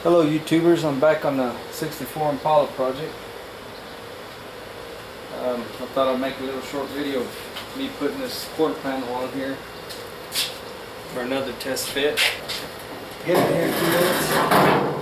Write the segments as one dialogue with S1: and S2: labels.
S1: Hello YouTubers, I'm back on the 64 Impala project. I thought I'd make a little short video of me putting this quarter panel on here for another test fit. Get it here in 2 minutes.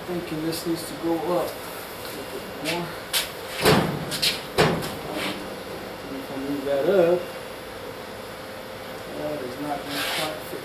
S1: Thinking this needs to go up a little bit more. And if I move that up, that is not going to quite fit.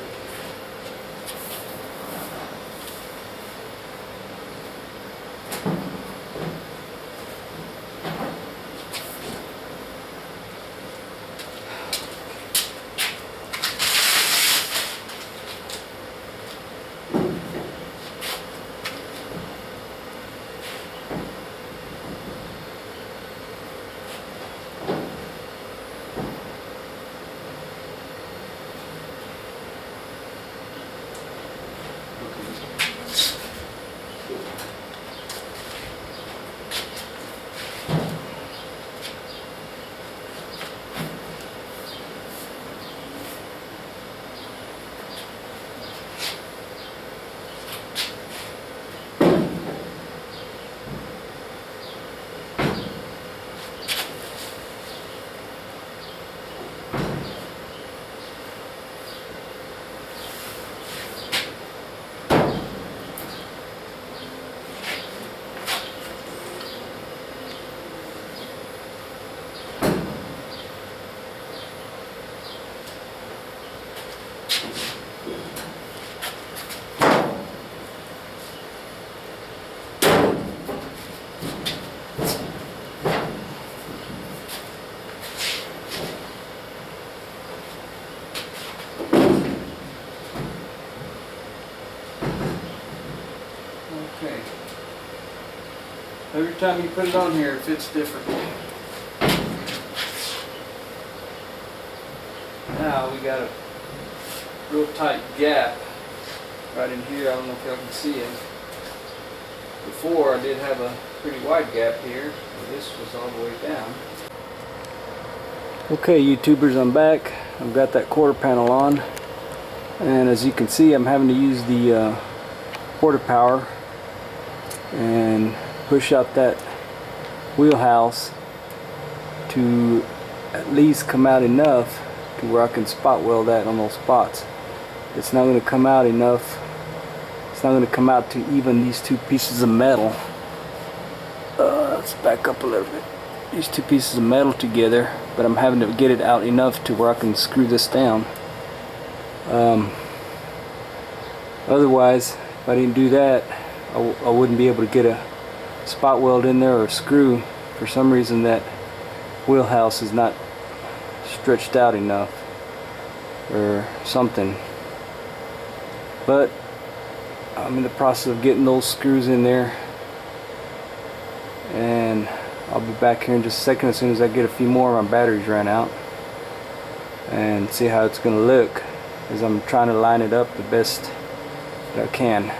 S1: Okay. Every time you put it on here, it fits different. Now we got a real tight gap right in here. I don't know if y'all can see it. Before I did have a pretty wide gap here, but this was all the way down. Okay, YouTubers, I'm back. I've got that quarter panel on, and as you can see, I'm having to use the quarter power and push out that wheelhouse to at least come out enough to where I can spot weld that on those spots. It's not going to come out enough. It's not going to come out to even these two pieces of metal. Let's back up a little bit. These two pieces of metal together, but I'm having to get it out enough to where I can screw this down. Otherwise, if I didn't do that, I wouldn't be able to get a spot weld in there or a screw. For some reason, that wheelhouse is not stretched out enough or something. But I'm in the process of getting those screws in there, and I'll be back here in just a second as soon as I get a few more. My batteries ran out, and see how it's going to look as I'm trying to line it up the best that I can.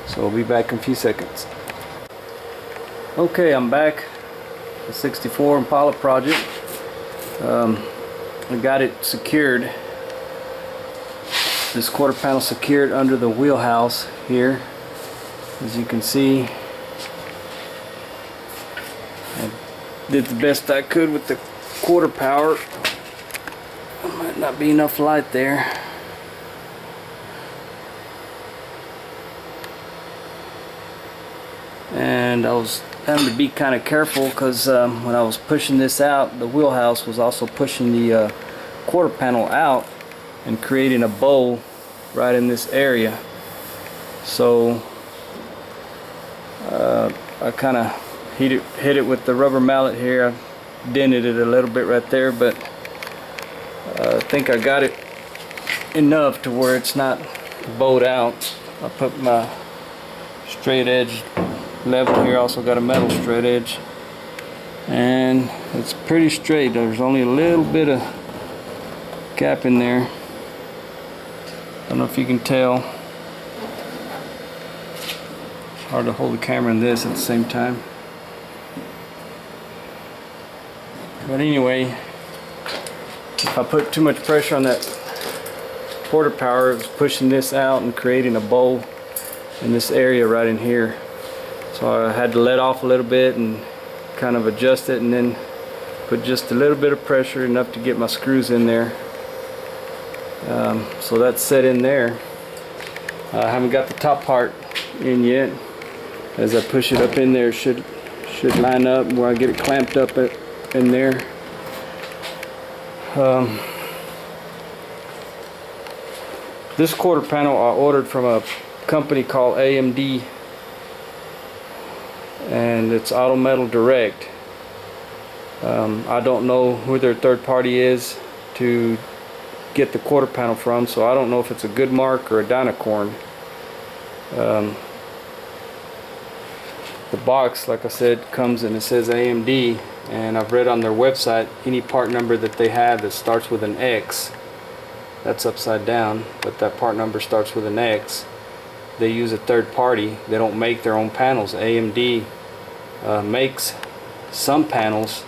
S1: So I'll be back in a few seconds. Okay, I'm back. The 64 Impala project. I got it secured. This quarter panel secured under the wheelhouse here. As you can see, I did the best I could with the quarter power. There might not be enough light there. And I was having to be kind of careful because when I was pushing this out, the wheelhouse was also pushing the quarter panel out and creating a bowl right in this area. So I kind of hit it with the rubber mallet here. I dented it a little bit right there, but I think I got it enough to where it's not bowed out. I put my straight edge level here, also got a metal straight edge, and it's pretty straight. There's only a little bit of gap in there. I don't know if you can tell. Hard to hold the camera in this at the same time. But anyway, if I put too much pressure on that quarter power, it was pushing this out and creating a bowl in this area right in here. So I had to let off a little bit and kind of adjust it, and then put just a little bit of pressure, enough to get my screws in there. So that's set in there. I haven't got the top part in yet. As I push it up in there, it should line up where I get it clamped up in there. This quarter panel I ordered from a company called AMD, and it's Auto Metal Direct. I don't know who their third party is to get the quarter panel from, so I don't know if it's a good mark or a Dynacorn. The box, like I said, comes and it says AMD, and I've read on their website any part number that they have that starts with an X, that's upside down, but that part number starts with an X. They use a third party. They don't make their own panels. AMD makes some panels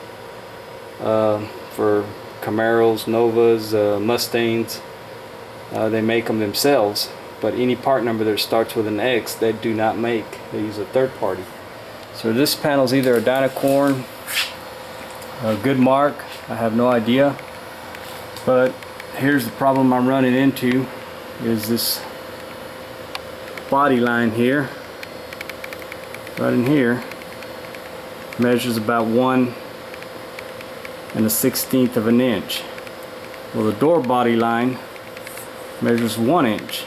S1: for Camaros, Novas, Mustangs. They make them themselves, but any part number that starts with an X they do not make. They use a third party. So this panel is either a Dynacorn, a good mark, I have no idea. But here's the problem I'm running into, is this body line here, right in here, measures about 1 1/16 of an inch. Well, the door body line measures 1 inch.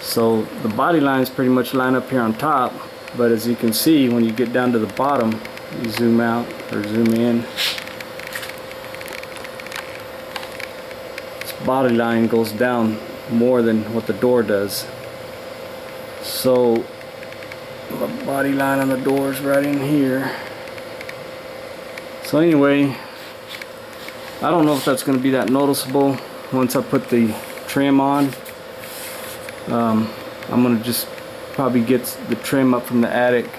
S1: So the body lines pretty much line up here on top, but as you can see, when you get down to the bottom, you zoom out or zoom in, this body line goes down more than what the door does. So the body line on the door is right in here. So anyway, I don't know if that's going to be that noticeable. once I put the trim on, I'm gonna just probably get the trim up from the attic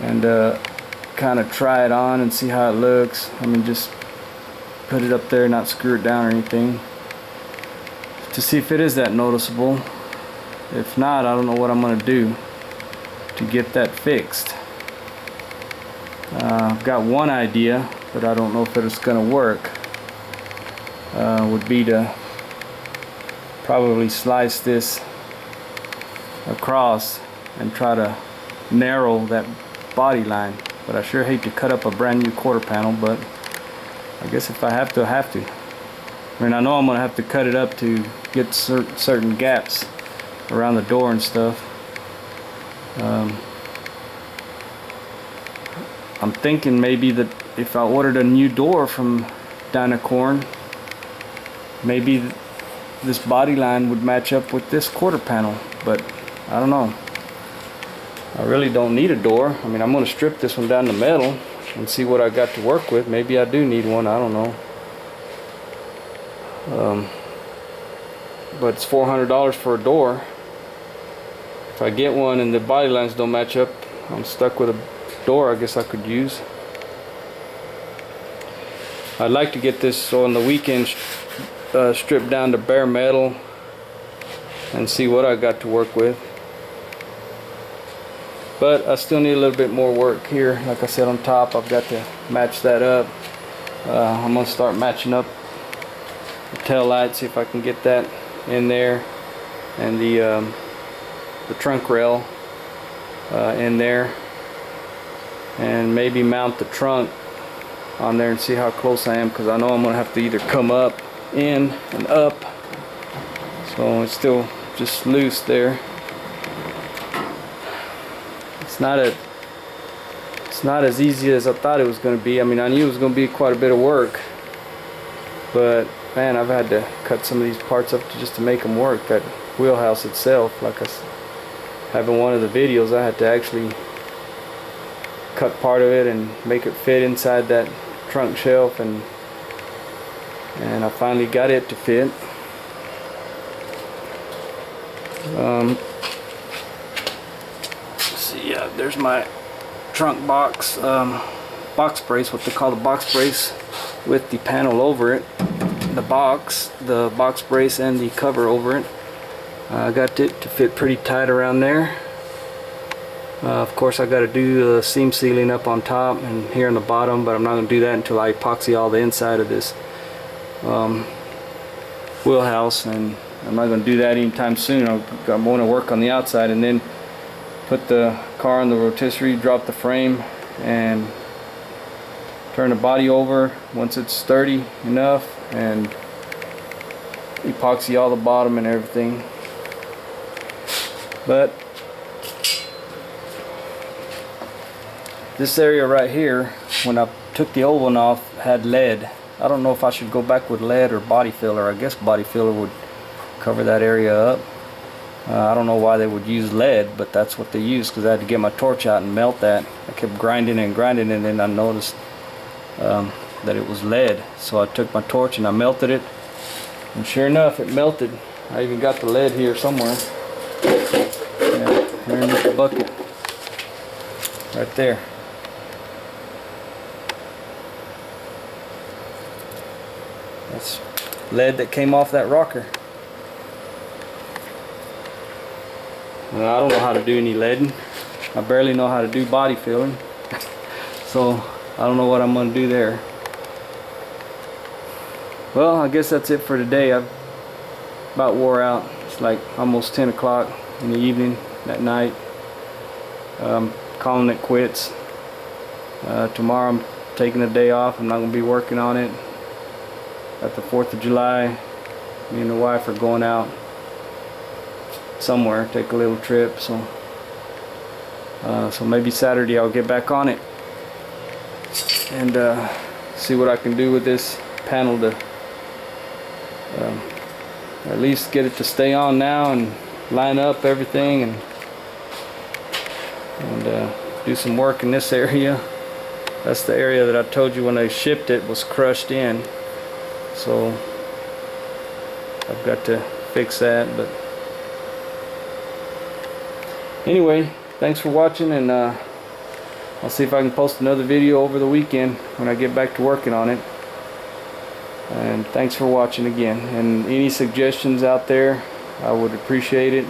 S1: and kind of try it on and see how it looks. I mean, just put it up there, not screw it down or anything, to see if it is that noticeable. If not, I don't know what I'm gonna do to get that fixed. I've got one idea, but I don't know if it's gonna work. Would be to probably slice this across and try to narrow that body line. But I sure hate to cut up a brand new quarter panel, but I guess if I have to, I have to. I mean, I know I'm gonna have to cut it up to get certain gaps around the door and stuff. I'm thinking maybe that if I ordered a new door from Dynacorn, maybe this body line would match up with this quarter panel, but I don't know. I really don't need a door. I mean, I'm going to strip this one down to metal and see what I got to work with. Maybe I do need one, I don't know. But it's $400 for a door. If I get one and the body lines don't match up, I'm stuck with a door I guess I could use. I'd like to get this so on the weekend stripped down to bare metal and see what I got to work with. But I still need a little bit more work here. Like I said, on top I've got to match that up. I'm gonna start matching up the tail light, see if I can get that in there, and the trunk rail in there, and maybe mount the trunk on there and see how close I am, because I know I'm gonna have to either come up, in, and up. So it's still just loose there. It's not as easy as I thought it was going to be. I mean, I knew it was going to be quite a bit of work, but man, I've had to cut some of these parts up just to make them work. That wheelhouse itself, like I have in one of the videos, I had to actually cut part of it and make it fit inside that trunk shelf, and I finally got it to fit. Yeah, there's my trunk box brace, what they call the box brace, with the panel over it, the box brace and the cover over it. I got it to fit pretty tight around there. Of course, I got to do the seam sealing up on top and here on the bottom, but I'm not going to do that until I epoxy all the inside of this wheelhouse, and I'm not going to do that anytime soon. I'm going to work on the outside and then put the car on the rotisserie, drop the frame, and turn the body over once it's sturdy enough, and epoxy all the bottom and everything. But this area right here, when I took the old one off, had lead. I don't know if I should go back with lead or body filler. I guess body filler would cover that area up. I don't know why they would use lead, but that's what they use, because I had to get my torch out and melt that. I kept grinding and grinding, and then I noticed that it was lead. So I took my torch and I melted it, and sure enough, it melted. I even got the lead here somewhere. Yeah, here in this bucket. Right there. That's lead that came off that rocker. I don't know how to do any leading. I barely know how to do body filling. So I don't know what I'm going to do there. Well, I guess that's it for today. I've about wore out. It's like almost 10 o'clock in the evening, at night. Calling it quits. Tomorrow I'm taking a day off. I'm not going to be working on it. At the 4th of July, me and the wife are going out somewhere, take a little trip, so maybe Saturday I'll get back on it and see what I can do with this panel to at least get it to stay on now and line up everything, and do some work in this area. That's the area that I told you when they shipped it was crushed in, so I've got to fix that. But anyway, thanks for watching, and I'll see if I can post another video over the weekend when I get back to working on it. And thanks for watching again, and any suggestions out there, I would appreciate it.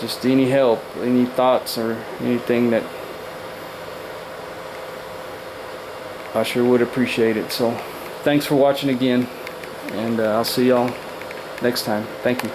S1: Just any help, any thoughts, or anything, that I sure would appreciate it. So thanks for watching again, and I'll see y'all next time. Thank you.